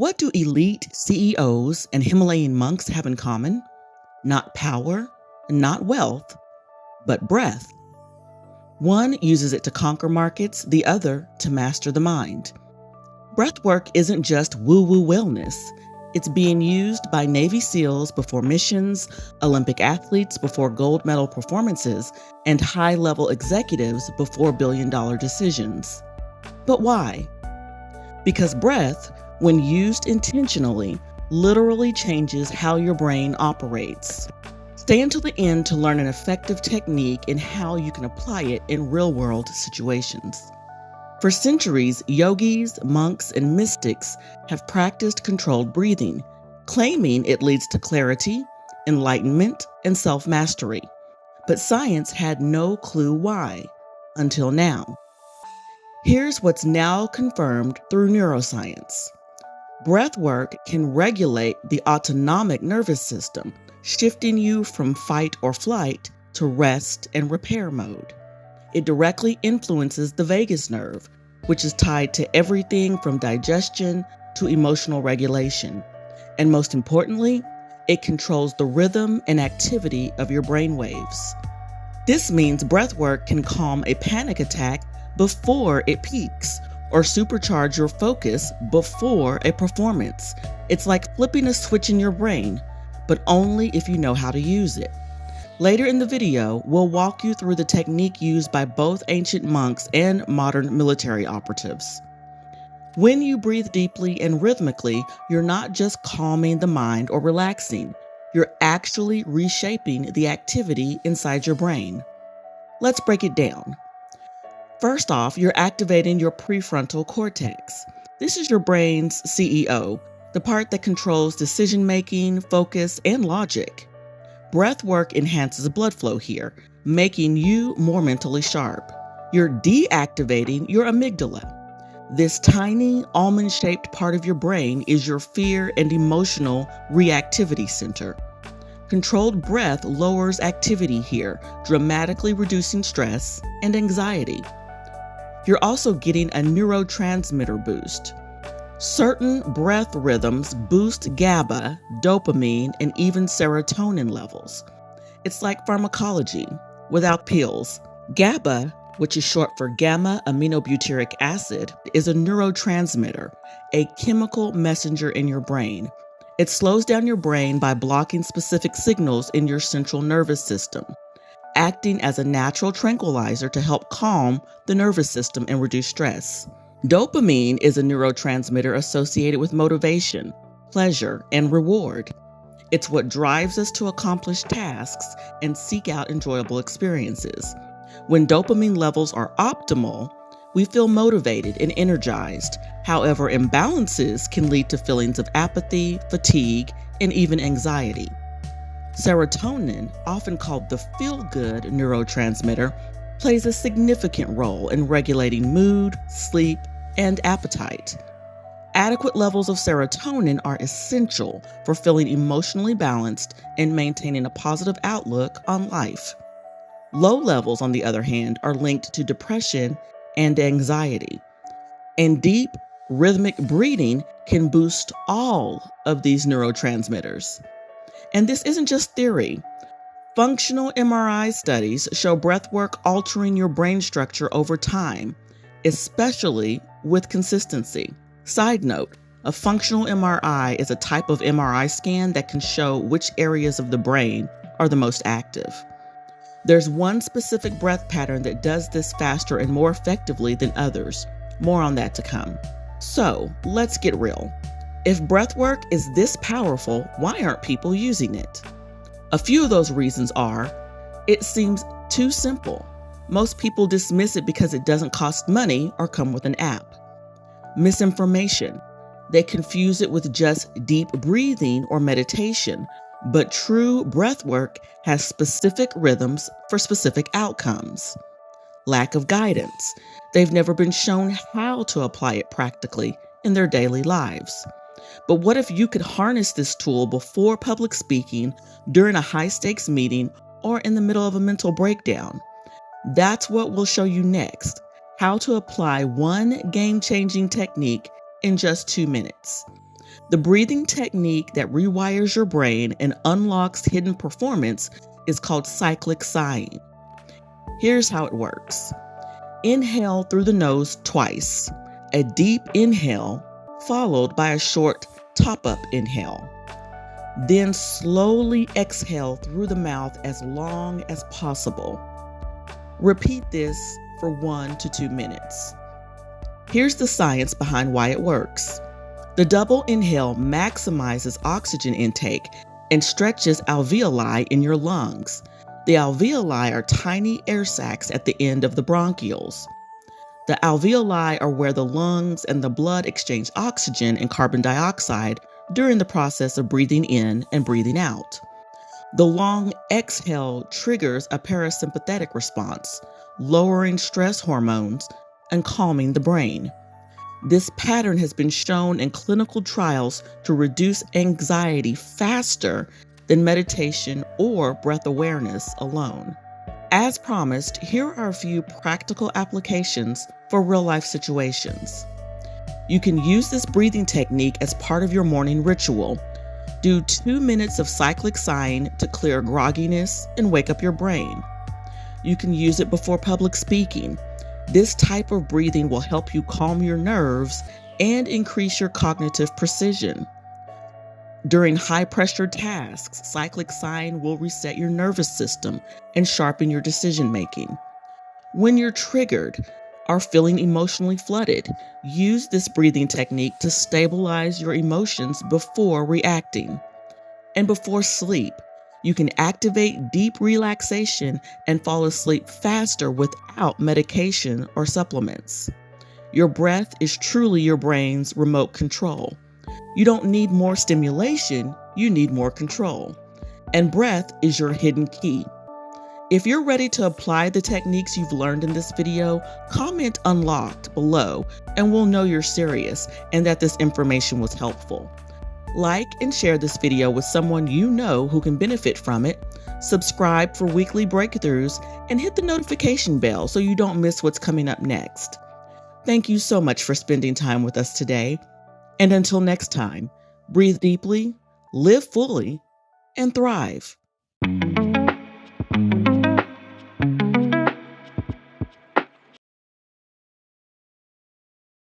What do elite CEOs and Himalayan monks have in common? Not power, not wealth, but breath. One uses it to conquer markets, the other to master the mind. Breathwork isn't just woo-woo wellness. It's being used by Navy SEALs before missions, Olympic athletes before gold medal performances, and high-level executives before billion-dollar decisions. But why? Because breath, when used intentionally, literally changes how your brain operates. Stay until the end to learn an effective technique and how you can apply it in real-world situations. For centuries, yogis, monks, and mystics have practiced controlled breathing, claiming it leads to clarity, enlightenment, and self-mastery. But science had no clue why, until now. Here's what's now confirmed through neuroscience. Breathwork can regulate the autonomic nervous system, shifting you from fight or flight to rest and repair mode. It directly influences the vagus nerve, which is tied to everything from digestion to emotional regulation. And most importantly, it controls the rhythm and activity of your brain waves. This means breathwork can calm a panic attack before it peaks, or supercharge your focus before a performance. It's like flipping a switch in your brain, but only if you know how to use it. Later in the video, we'll walk you through the technique used by both ancient monks and modern military operatives. When you breathe deeply and rhythmically, you're not just calming the mind or relaxing, you're actually reshaping the activity inside your brain. Let's break it down. First off, you're activating your prefrontal cortex. This is your brain's CEO, the part that controls decision-making, focus, and logic. Breathwork enhances blood flow here, making you more mentally sharp. You're deactivating your amygdala. This tiny, almond-shaped part of your brain is your fear and emotional reactivity center. Controlled breath lowers activity here, dramatically reducing stress and anxiety. You're also getting a neurotransmitter boost. Certain breath rhythms boost GABA, dopamine, and even serotonin levels. It's like pharmacology, without pills. GABA, which is short for gamma-aminobutyric acid, is a neurotransmitter, a chemical messenger in your brain. It slows down your brain by blocking specific signals in your central nervous system, acting as a natural tranquilizer to help calm the nervous system and reduce stress. Dopamine is a neurotransmitter associated with motivation, pleasure, and reward. It's what drives us to accomplish tasks and seek out enjoyable experiences. When dopamine levels are optimal, we feel motivated and energized. However, imbalances can lead to feelings of apathy, fatigue, and even anxiety. Serotonin, often called the feel-good neurotransmitter, plays a significant role in regulating mood, sleep, and appetite. Adequate levels of serotonin are essential for feeling emotionally balanced and maintaining a positive outlook on life. Low levels, on the other hand, are linked to depression and anxiety. And deep, rhythmic breathing can boost all of these neurotransmitters. And this isn't just theory. Functional MRI studies show breathwork altering your brain structure over time, especially with consistency. Side note, a functional MRI is a type of MRI scan that can show which areas of the brain are the most active. There's one specific breath pattern that does this faster and more effectively than others. More on that to come. So, let's get real. If breathwork is this powerful, why aren't people using it? A few of those reasons are, it seems too simple. Most people dismiss it because it doesn't cost money or come with an app. Misinformation. They confuse it with just deep breathing or meditation, but true breathwork has specific rhythms for specific outcomes. Lack of guidance. They've never been shown how to apply it practically in their daily lives. But what if you could harness this tool before public speaking, during a high-stakes meeting, or in the middle of a mental breakdown? That's what we'll show you next, how to apply one game-changing technique in just 2 minutes. The breathing technique that rewires your brain and unlocks hidden performance is called cyclic sighing. Here's how it works. Inhale through the nose twice, a deep inhale followed by a short top-up inhale. Then slowly exhale through the mouth as long as possible. Repeat this for 1 to 2 minutes. Here's the science behind why it works. The double inhale maximizes oxygen intake and stretches alveoli in your lungs. The alveoli are tiny air sacs at the end of the bronchioles. The alveoli are where the lungs and the blood exchange oxygen and carbon dioxide during the process of breathing in and breathing out. The long exhale triggers a parasympathetic response, lowering stress hormones and calming the brain. This pattern has been shown in clinical trials to reduce anxiety faster than meditation or breath awareness alone. As promised, here are a few practical applications for real-life situations. You can use this breathing technique as part of your morning ritual. Do 2 minutes of cyclic sighing to clear grogginess and wake up your brain. You can use it before public speaking. This type of breathing will help you calm your nerves and increase your cognitive precision. During high-pressure tasks, cyclic sighing will reset your nervous system and sharpen your decision-making. When you're triggered or feeling emotionally flooded, use this breathing technique to stabilize your emotions before reacting. And before sleep, you can activate deep relaxation and fall asleep faster without medication or supplements. Your breath is truly your brain's remote control. You don't need more stimulation, you need more control. And breath is your hidden key. If you're ready to apply the techniques you've learned in this video, comment unlocked below and we'll know you're serious and that this information was helpful. Like and share this video with someone you know who can benefit from it. Subscribe for weekly breakthroughs and hit the notification bell so you don't miss what's coming up next. Thank you so much for spending time with us today. And until next time, breathe deeply, live fully, and thrive.